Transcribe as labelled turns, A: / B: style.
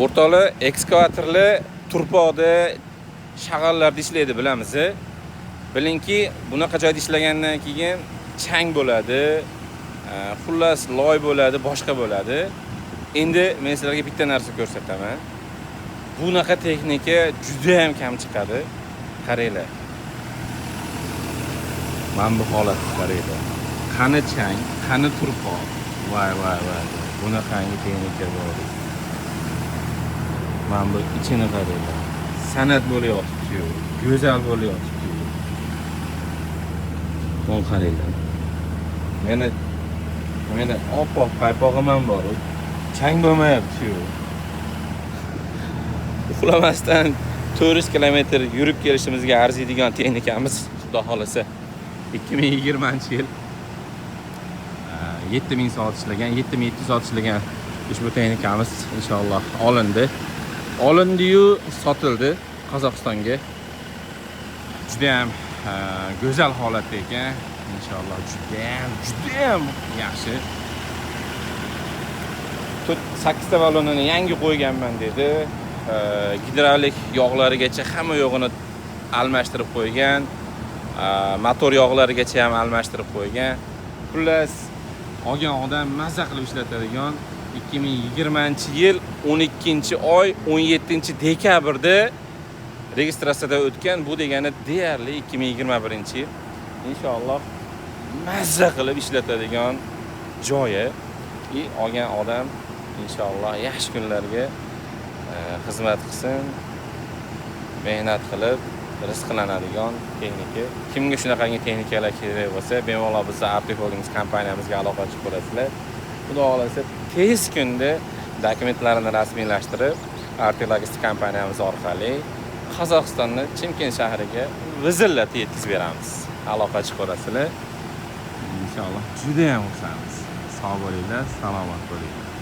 A: O'rtoqlar, ekskavatorlar turpoqda, shag'allarda ishlaydi bilamiz. Bilingki, bunaqa joyda ishlagandan keyin chang bo'ladi, xullas loy bo'ladi, boshqa bo'ladi. Endi men sizlarga bitta narsa ko'rsataman. Bunaqa texnika juda ham kam chiqadi. Qaranglar. Mana bu holatni qaranglar. Qani chang, qani turpoq. Voy. Bunaqangi texnika bor. Mana bu ichini qaranglar. San'at bo'layotibdi-ku, go'zal bo'layotibdi. Qo'l qaranglar. Meni oppoq paypog'im ham bor. Chang bo'lmayapti-ku. Uxlamasdan 400 kilometr yurib kelishimizga arziydigan texnikamiz, xudo xolasa 2020-yil 7000 soat ishlagan, 7700 soat ishlagan ushbu texnikamiz inshaalloh olindi-yu sotildi Qozog'istonga. Juda ham go'zal holatda ekan. Inshaalloh juda ham yaxshi. 8 ta balonini yangi qo'yganman dedi. Gidravlik yog'larigacha hamma yo'g'ini almashtirib qo'ygan. Motor yog'larigacha ham almashtirib qo'ygan. Xullas, olgan odam mazza qilib ishlatadigan 2020-yil 12-oy 17-dekabrda registratsiyadan o'tgan. Bu degani deyarli 2021-yil. Inshaalloh mazza qilib ishlatadigan joyi. Olgan odam inshaalloh yaxshi kunlarga xizmat qilsin, mehnat qilib rizqlanadigan texnika. Kimga shunaqangi texnikalar kerak bo'lsa, bemalol bizning Arctic Holdings kompaniyamizga aloqa qilib ko'rasizlar. Xudo xolasa tez kunda dokumentlarini rasmiylashtirib, Arctic Logistik kompaniyamiz orqali Qozog'istonning Chimkent shahriga vizillatib yetkazib beramiz. Aloqa qilib ko'rasizlar. Inshaalloh juda ham xursandmiz. Sog' bo'linglar, salomat bo'linglar.